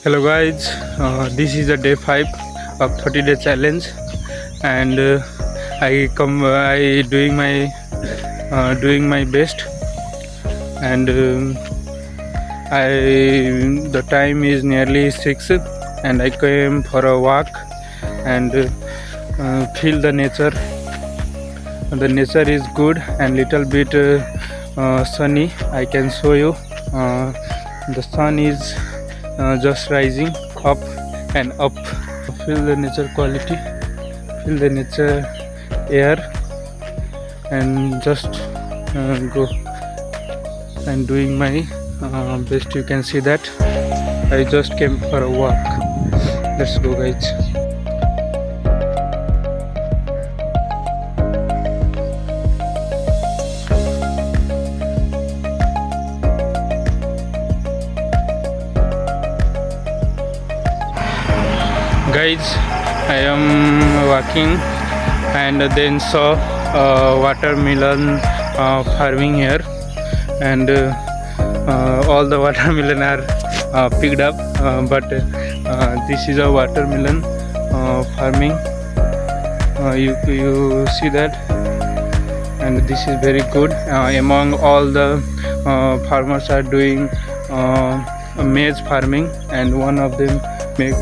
Hello guys, this is the day 5 of 30-day challenge, and I doing my best, and I the time is nearly 6, and I came for a walk and feel the nature. The nature is good and little bit sunny. I can show you. The sun is just rising up and up. Feel the nature quality, feel the nature air, and just go and doing my best. You can see that I just came for a walk. Let's go, guys. Guys, I am walking and then saw watermelon farming here, and all the watermelon are picked up, but this is a watermelon farming. You see that, and this is very good. Among all the farmers are doing maize farming, and one of them make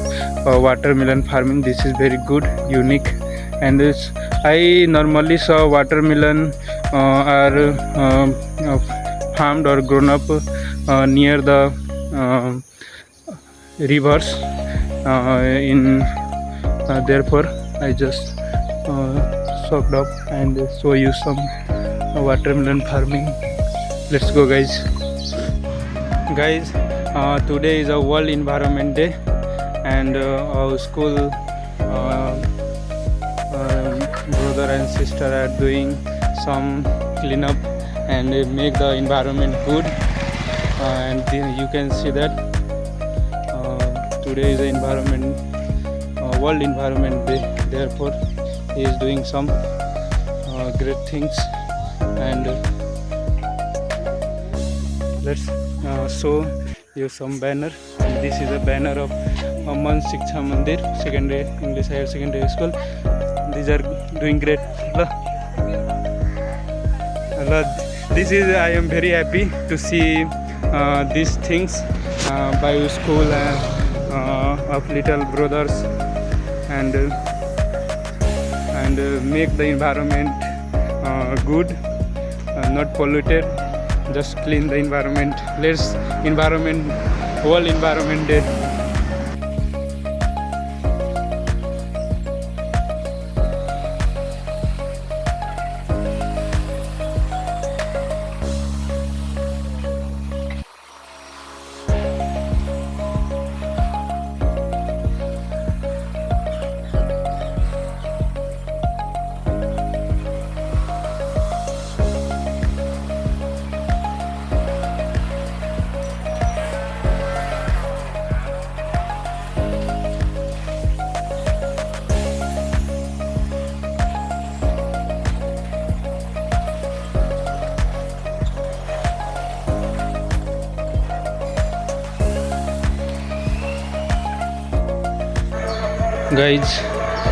watermelon farming. This is very good, unique, and I normally saw watermelon are farmed or grown up near the rivers. Therefore, I just soaked up and show you some watermelon farming. Let's go, guys. Guys, today is a World Environment Day, and our school brother and sister are doing some cleanup and make the environment good, and you can see that today is the World Environment Day. Therefore, he is doing some great things, and let's show you some banner. This is a banner of Man Shiksha Mandir Secondary English Higher Secondary School. These are doing great. This is, I am very happy to see these things by school of little brothers, and make the environment good, not polluted, just clean the environment. Let's World Environment Day. Guys,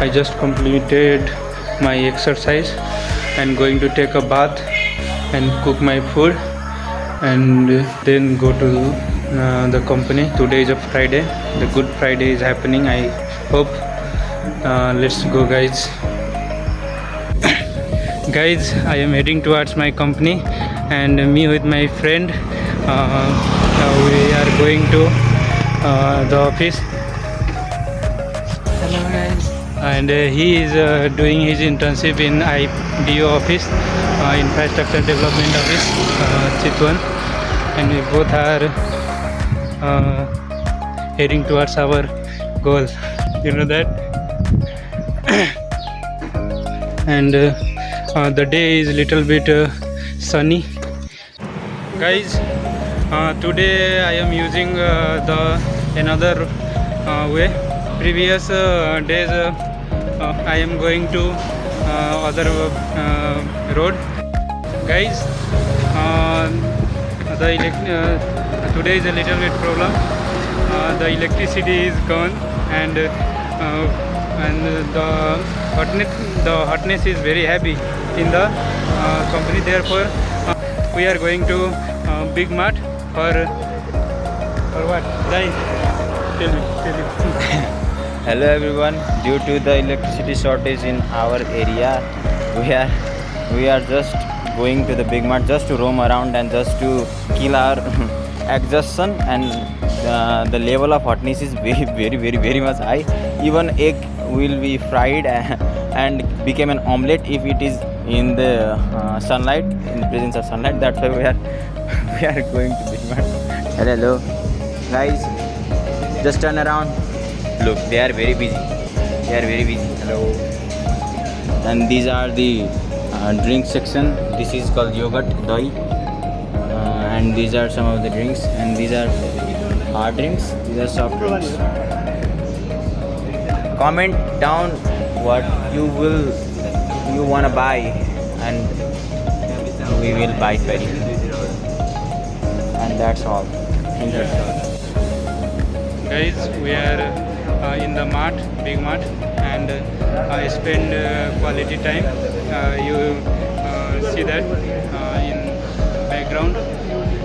I just completed my exercise and going to take a bath and cook my food, and then go to the company. Today is a Friday. The Good Friday is happening, I hope. Let's go, guys. Guys, I am heading towards my company, and me with my friend, we are going to the office. Hello, guys. And he is doing his internship in IDO office, Infrastructure Development Office, Chitwan, and we both are heading towards our goal. You know that. And the day is little bit sunny. Guys, today I am using the another way. Previous days I am going to other road. Guys, today is a little bit problem. The the electricity is gone, and the hotness is very heavy in the company. Therefore, we are going to Big Mart for what? Jai, tell me. Hello everyone. Due to the electricity shortage in our area, we are just going to the Big Mart just to roam around and just to kill our exhaustion, and the level of hotness is very much high. Even egg will be fried and become an omelette if it is in the sunlight, in the presence of sunlight. That's why we are going to Big Mart. Hello guys, just turn around. Look, they are very busy. Hello. And these are the drink section. This is called yogurt, doi. And these are some of the drinks. And these are hard drinks. These are soft drinks. Comment down what you wanna buy, and we will buy for you. And that's all. Thank you. Guys, we are in the mart, Big Mart, and I spend quality time. You see that in background.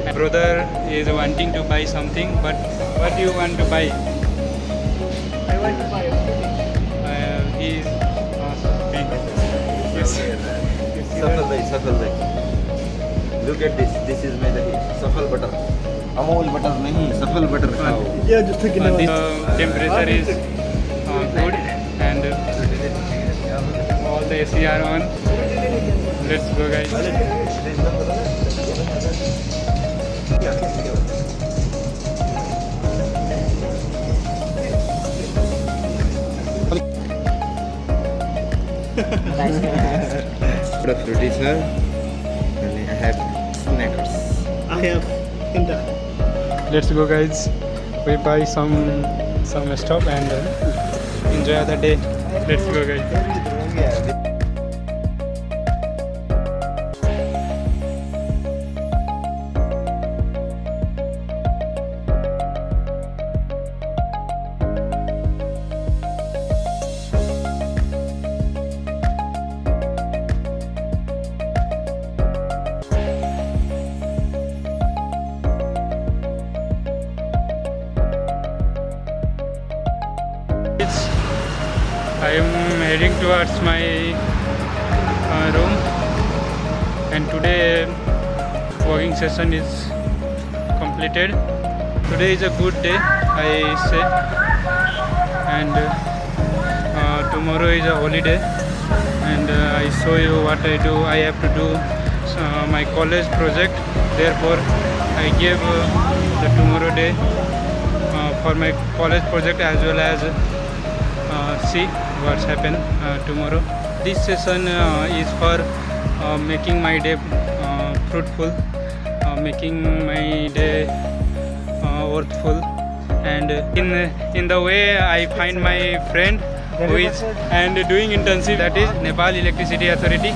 My brother is wanting to buy something, but what do you want to buy? I want to buy a He is big. Yes. Safal bhai. Look at this. This is made of safal butter. Amul butter nahi, safal butter khao. Yeah, just thinking about This temperature is good, and all the AC are on. Let's go, guys. The fruity sir, and I have snackers. I have Hinda. Let's go, guys. We buy some stuff and enjoy the day. Let's go, guys. I am heading towards my room, and today walking session is completed. Today is a good day, I say, and tomorrow is a holiday, and I show you what I do. I have to do my college project. Therefore, I gave the tomorrow day for my college project, as well as see what's happen tomorrow. This session is for making my day fruitful, making my day worthful, and in the way I find my friend who is and doing internship, that is Nepal Electricity Authority.